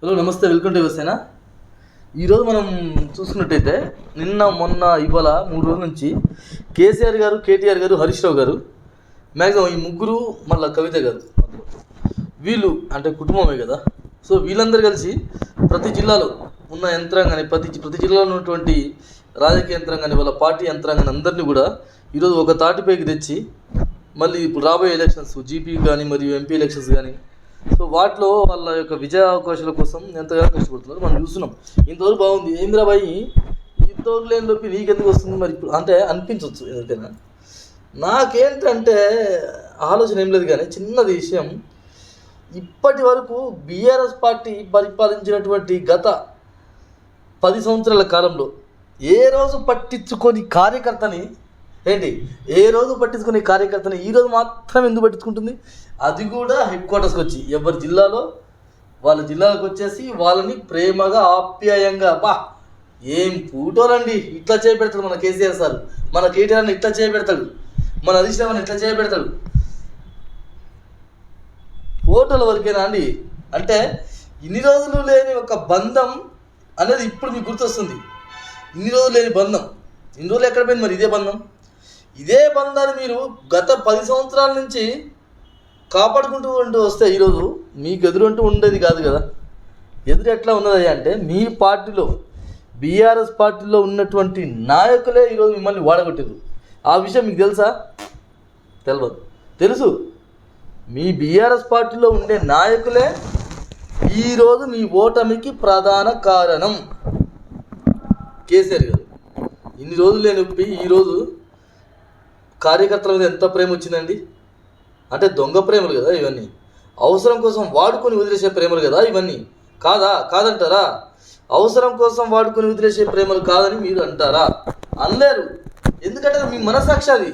Hello నమస్తే, welcome to Yuvasena. ఈరోజు మనం చూసుకున్నట్టయితే నిన్న మొన్న ఇవాళ 3 రోజుల నుంచి కేసీఆర్ గారు, కేటీఆర్ గారు, హరీష్ రావు గారు, మ్యాక్సిమం ఈ ముగ్గురు, మళ్ళీ కవిత గారు, వీళ్ళు అంటే కుటుంబమే కదా. సో వీళ్ళందరూ కలిసి ప్రతి జిల్లాలో ఉన్న యంత్రాంగాన్ని, ప్రతి జిల్లాలో ఉన్నటువంటి రాజకీయ యంత్రాంగాన్ని, వాళ్ళ పార్టీ యంత్రాంగాన్ని అందరినీ కూడా ఈరోజు ఒక తాటిపైకి తెచ్చి మళ్ళీ ఇప్పుడు రాబోయే ఎలక్షన్స్, జీపీ కానీ మరియు ఎంపీ ఎలక్షన్స్ కానీ, సో వాటిలో వాళ్ళ యొక్క విజయ అవకాశాల కోసం ఎంతగానో కష్టపడుతున్నారు మనం చూస్తున్నాం. ఇంతవరకు బాగుంది. ఏంద్రా బాయి ఇంతవరకు లేని లోపి నీకెందుకు వస్తుంది మరి ఇప్పుడు అంటే అనిపించవచ్చు ఎవరికైనా. నాకేంటంటే ఆలోచన ఏం లేదు, కానీ చిన్నది విషయం. ఇప్పటి వరకు బీఆర్ఎస్ పార్టీ పరిపాలించినటువంటి గత 10 సంవత్సరాల కాలంలో ఏ రోజు పట్టించుకొని కార్యకర్తని ఈరోజు మాత్రం ఎందుకు పట్టించుకుంటుంది? అది కూడా హెడ్ క్వార్టర్స్కి వచ్చి ఎవరి జిల్లాలో వాళ్ళ జిల్లాలకు వచ్చేసి వాళ్ళని ప్రేమగా ఆప్యాయంగా, ఏం ఫోటోలండి, ఇట్లా చేయబెడతాడు మన కేసీఆర్ సార్, మన కేటీఆర్ని ఇట్లా చేయబెడతాడు, మన హరీష్ రావుని ఇట్లా చేయబెడతాడు. ఫోటోల వరకేనా అండి? అంటే ఇన్ని రోజులు లేని ఒక బంధం అనేది ఇప్పుడు మీకు గుర్తొస్తుంది. ఇన్ని రోజులు లేని బంధం, ఇన్ని రోజులు ఎక్కడ పోయింది మరి? ఇదే బంధాన్ని మీరు గత 10 సంవత్సరాల నుంచి కాపాడుకుంటూ వస్తే ఈరోజు మీకు ఎదురు అంటూ ఉండేది కాదు కదా. ఎదురు ఎట్లా ఉన్నది అంటే మీ పార్టీలో, బీఆర్ఎస్ పార్టీలో ఉన్నటువంటి నాయకులే ఈరోజు మిమ్మల్ని వాడగొట్టారు. ఆ విషయం మీకు తెలుసా? తెలుసు. మీ బీఆర్ఎస్ పార్టీలో ఉండే నాయకులే ఈరోజు మీ ఓటమికి ప్రధాన కారణం. కేసీఆర్ గారు ఇన్ని రోజులు లేనొప్పి ఈరోజు కార్యకర్తల మీద ఎంత ప్రేమ వచ్చిందండి. అంటే దొంగ ప్రేమలు కదా ఇవన్నీ, అవసరం కోసం వాడుకొని వదిలేసే ప్రేమలు కదా ఇవన్నీ. కాదంటారా? అవసరం కోసం వాడుకొని వదిలేసే ప్రేమలు కాదని మీరు అంటారా? అనలేరు. ఎందుకంటే మీ మనసాక్షి అది.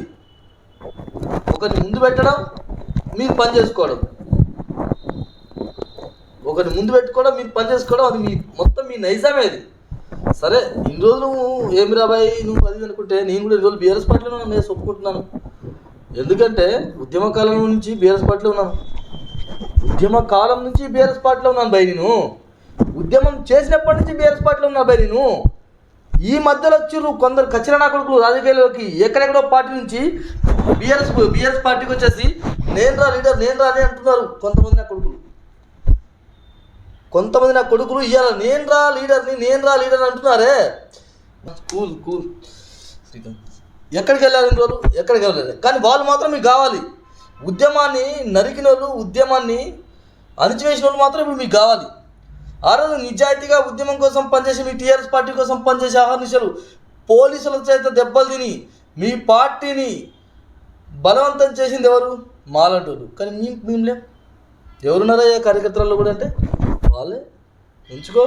ఒకరిని ముందు పెట్టడం, మీరు పని చేసుకోవడం, ఒకరిని ముందు పెట్టుకోవడం, మీరు పని చేసుకోవడం, అది మీ మొత్తం మీ నైజమే అది. సరే, ఇన్ని రోజులు ఏమి రాబాయి నువ్వు అది అనుకుంటే, నేను కూడా 2 రోజులు బీఆర్ఎస్ పార్టీలో నేను ఒప్పుకుంటున్నాను. ఎందుకంటే ఉద్యమ కాలం నుంచి బీఆర్ఎస్ పార్టీలో ఉన్నాను. నేను ఉద్యమం చేసినప్పటి నుంచి బీఆర్ఎస్ పార్టీలో ఉన్నా బాయ్. నేను ఈ మధ్యలో వచ్చిర్రు కొందరు కచ్చిర నా కొడుకులు రాజకీయాల్లోకి, ఎక్కడెక్కడో పార్టీ నుంచి బీఆర్ఎస్ పార్టీకి వచ్చేసి నేను రా లీడర్ అంటున్నారు కొంతమంది నా కొడుకులు. ఇవాళ నేను రా లీడర్ అంటున్నారే. కూల్ ఎక్కడికి వెళ్ళారు ఇన్ని రోజులు? ఎక్కడికి వెళ్ళలేదు. కానీ వాళ్ళు మాత్రం మీకు కావాలి. ఉద్యమాన్ని నరికిన వాళ్ళు, ఉద్యమాన్ని అణిచివేసిన వాళ్ళు మాత్రం ఇప్పుడు మీకు కావాలి. ఆ రోజు నిజాయితీగా ఉద్యమం కోసం పనిచేసి, మీ టీఆర్ఎస్ పార్టీ కోసం పనిచేసి అహర్నిశలు పోలీసుల చేత దెబ్బలు తిని మీ పార్టీని బలవంతం చేసింది ఎవరు? మాలంటోళ్ళు. కానీ మేములే ఎవరున్నారా కార్యకర్తలలో కూడా అంటే వాళ్ళే. ఉంచుకో.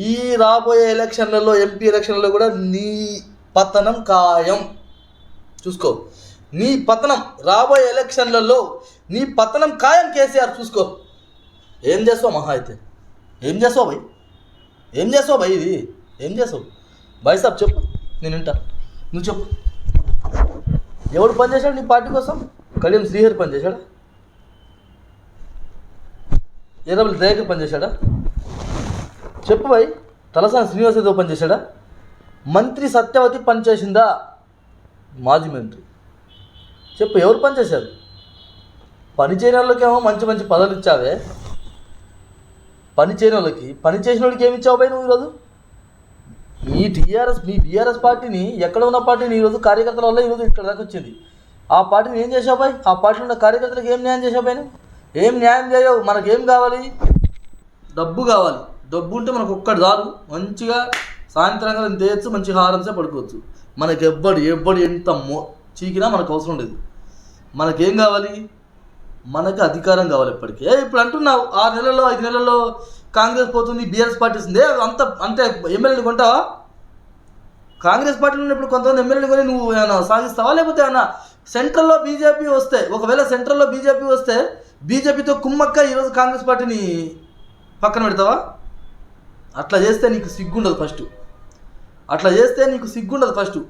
ఈ రాబోయే ఎలక్షన్లలో, ఎంపీ ఎలక్షన్లలో కూడా నీ పతనం ఖాయం. చూసుకో, నీ పతనం రాబోయే ఎలక్షన్లలో నీ పతనం ఖాయం. కేసీఆర్ చూసుకో. ఏం చేస్తావు మహా అయితే? ఏం చేస్తావు భయ్? ఇది ఏం చేస్తావు భాయ్ సాబ్? చెప్పు, నేను వింటా. నువ్వు చెప్పు. ఎవడు పనిచేశాడు నీ పార్టీ కోసం? కళ్యాణ్ శ్రీహరి పనిచేశాడా? ఎర్రబల్లి దయాకర్ పనిచేశాడా? చెప్పు భాయ్. తలసాని శ్రీనివాస్ యాదవ్ పనిచేశాడా? మంత్రి సత్యవతి పనిచేసిందా? మాజీ మంత్రి. చెప్పు, ఎవరు పనిచేశారు? పనిచేయని వాళ్ళకేమో మంచి పదవులు ఇచ్చావే. పనిచేసిన వాళ్ళకి ఏమి ఇచ్చావు భయ్ నువ్వు ఈరోజు? మీ బీఆర్ఎస్ పార్టీని, ఎక్కడ ఉన్న పార్టీని ఈరోజు కార్యకర్తల వల్ల ఈరోజు ఇక్కడ దాకా వచ్చింది. ఆ పార్టీని ఏం చేసావు భయ్? ఆ పార్టీలో ఉన్న కార్యకర్తలకు ఏం న్యాయం చేసావు భయ్? ఏం న్యాయం చేయవు. మనకేం కావాలి? డబ్బు కావాలి. డబ్బు ఉంటే మనకు ఒక్కటి చాలు. మంచిగా సాయంత్రంగా తేయచ్చు, మంచి హారంసే పడుకోవచ్చు. మనకి ఎవ్వడు ఎంత చీకినా మనకు అవసరం లేదు. మనకేం కావాలి? మనకు అధికారం కావాలి. ఎప్పటికీ ఇప్పుడు అంటున్నావు 6 నెలల్లో 5 నెలల్లో కాంగ్రెస్ పోతుంది, బీఆర్ఎస్ పార్టీ వస్తుంది. అంటే ఎమ్మెల్యేలు కొంటావా? కాంగ్రెస్ పార్టీలో ఉన్నప్పుడు కొంతమంది ఎమ్మెల్యేలు కొని నువ్వు ఏమైనా సాగిస్తావా? లేకపోతే ఏమన్నా సెంట్రల్లో బీజేపీ వస్తే, ఒకవేళ సెంట్రల్లో బీజేపీ వస్తే బీజేపీతో కుమ్మక్క ఈరోజు కాంగ్రెస్ పార్టీని పక్కన పెడతావా? అట్లా చేస్తే నీకు సిగ్గుండదు ఫస్ట్.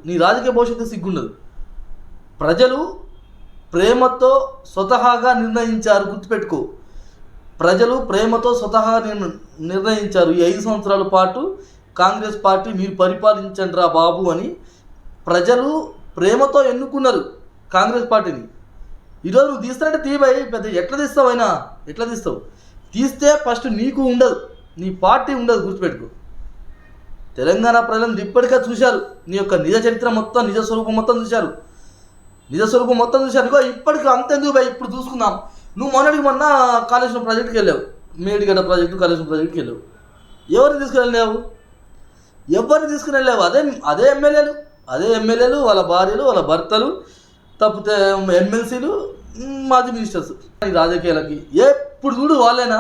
నీ రాజకీయ భవిష్యత్తు సిగ్గుండదు. ప్రజలు ప్రేమతో స్వతహాగా నిర్ణయించారు. గుర్తుపెట్టుకో. ప్రజలు ప్రేమతో స్వతహా నిర్ణయించారు ఈ 5 సంవత్సరాల పాటు కాంగ్రెస్ పార్టీ మీరు పరిపాలించండి రా బాబు అని ప్రజలు ప్రేమతో ఎన్నుకున్నారు కాంగ్రెస్ పార్టీని. ఈరోజు నువ్వు తీస్తానంటే తీబాయి, పెద్ద ఎట్లా తీస్తావు అయినా, ఎట్లా తీస్తావు? తీస్తే ఫస్ట్ నీకు ఉండదు, నీ పార్టీ ఉండదు, గుర్తుపెట్టుకో. తెలంగాణ ప్రజలను ఇప్పటికే చూశారు, నీ యొక్క నిజ చరిత్ర మొత్తం, నిజ స్వరూపం మొత్తం చూశారు. ఇగో ఇప్పటికి అంతెందుకు బాయ్, ఇప్పుడు చూసుకుందాం. నువ్వు మొన్న కాళేశ్వరం ప్రాజెక్టుకి వెళ్ళావు, మేడిగడ్డ ప్రాజెక్టు, కాళేశ్వరం ప్రాజెక్టుకి వెళ్ళావు. ఎవరిని తీసుకుని వెళ్ళావు? అదే ఎమ్మెల్యేలు, వాళ్ళ భార్యలు, వాళ్ళ భర్తలు, తప్పితే ఎమ్మెల్సీలు, మాజీ మినిస్టర్స్. రాజకీయాలకి ఎప్పుడు చూడు వాళ్ళేనా?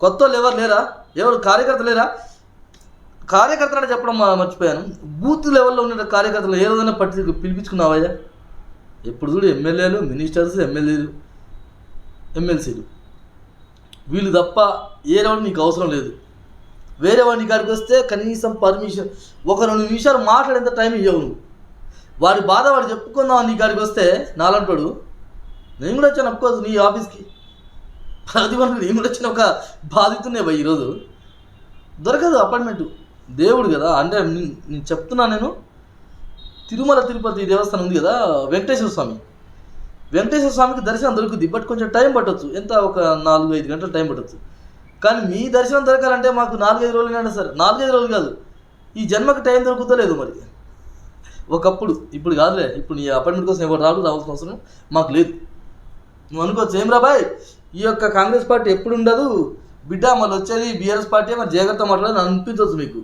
కొత్త వాళ్ళు ఎవరు లేరా? ఎవరు కార్యకర్త లేరా? కార్యకర్తలు అంటే చెప్పడం మర్చిపోయాను. బూత్ లెవెల్లో ఉన్న కార్యకర్తలు ఏ రోజైనా పిలిపించుకున్నావయ్యా? ఎప్పుడు చూడు ఎమ్మెల్యేలు, మినిస్టర్స్, ఎమ్మెల్సీలు, వీళ్ళు తప్ప ఏ వాడు నీకు అవసరం లేదు. వేరే వాడిని కాడికి వస్తే కనీసం పర్మిషన్, ఒక 2 నిమిషాలు మాట్లాడేంత టైం ఇవ్వవు నువ్వు. వాడి బాధ వాడు చెప్పుకుందాం నీ కాడికి వస్తే నాలంటాడు. నేను కూడా వచ్చాను అఫ్కోర్స్ నీ ఆఫీస్కి, ప్రతి వరకు నేను కూడా వచ్చిన ఒక బాధితున్నే భయ్. ఈరోజు దొరకదు అపాయింట్మెంటు, దేవుడు కదా. అంటే నేను చెప్తున్నా, నేను తిరుమల తిరుపతి దేవస్థానం ఉంది కదా, వెంకటేశ్వర స్వామికి దర్శనం దొరుకుతుంది. బట్ కొంచెం టైం పట్టవచ్చు, ఎంత ఒక 4-5 గంటలు టైం పట్టవచ్చు. కానీ మీ దర్శనం దొరకాలంటే మాకు 4-5 రోజులు కానీ సార్, 4-5 రోజులు కాదు, ఈ జన్మకి టైం దొరుకుతో లేదు మరి. ఒకప్పుడు, ఇప్పుడు కాదులే, ఇప్పుడు నీ అపాయింట్మెంట్ కోసం ఎవరు రావాల్సిన అవసరం మాకు లేదు. నువ్వు అనుకోవచ్చు ఏం రా బాయ్, ఈ యొక్క కాంగ్రెస్ పార్టీ ఎప్పుడు ఉండదు బిడ్డ, మళ్ళీ వచ్చేది బీఆర్ఎస్ పార్టీ, మరి జాగ్రత్త మాట్లాడని అనిపించవచ్చు మీకు.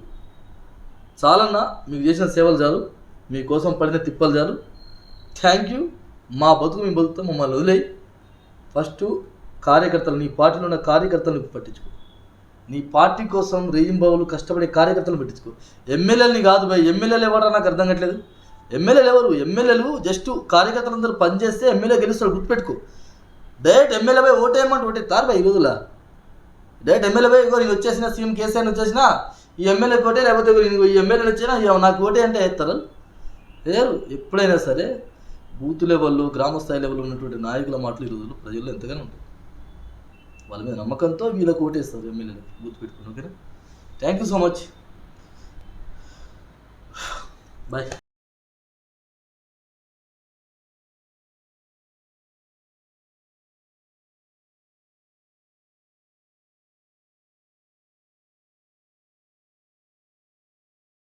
చాలన్నా, మీకు చేసిన సేవలు చాలు, మీకోసం పడిన తిప్పలు చాలు. Thank you. మా బతుకు మేము బతుకుతాం, మమ్మల్ని వదిలేయి. ఫస్ట్ కార్యకర్తలు, నీ పార్టీలో ఉన్న కార్యకర్తలను పట్టించుకో. నీ పార్టీ కోసం రేయింబావులు కష్టపడే కార్యకర్తలను పట్టించుకో. ఎమ్మెల్యేలని కాదు భయ్, ఎమ్మెల్యేలు ఎవరా నాకు అర్థం కావట్లేదు. ఎమ్మెల్యేలు జస్ట్ కార్యకర్తలందరూ పనిచేస్తే ఎమ్మెల్యే గెలుస్తాడు, గుర్తుపెట్టుకో. డైరెక్ట్ ఎమ్మెల్యే పోయి ఓటేయమంటే ఓటేస్తారు భయ్ ఈ రోజులా. డైరెక్ట్ ఎమ్మెల్యే పోయి ఇగో నేను వచ్చేసిన, సీఎం కేసీఆర్ వచ్చేసినా ఈ ఎమ్మెల్యే కోటే, లేకపోతే ఈ ఎమ్మెల్యేలు వచ్చినా నాకు ఓటే అంటే వేస్తారు లేరు. ఎప్పుడైనా సరే బూత్ లెవెల్లో, గ్రామ స్థాయి లెవెల్లో ఉన్నటువంటి నాయకుల మాటలు ఈ రోజుల్లో ప్రజల్లో ఎంతగానో ఉంటాయి. వాళ్ళ మీద నమ్మకంతో వీళ్ళకి ఓటేస్తారు ఎమ్మెల్యేలకు, గుర్తుపెట్టుకుని. ఓకేనా? Thank you so much, bye.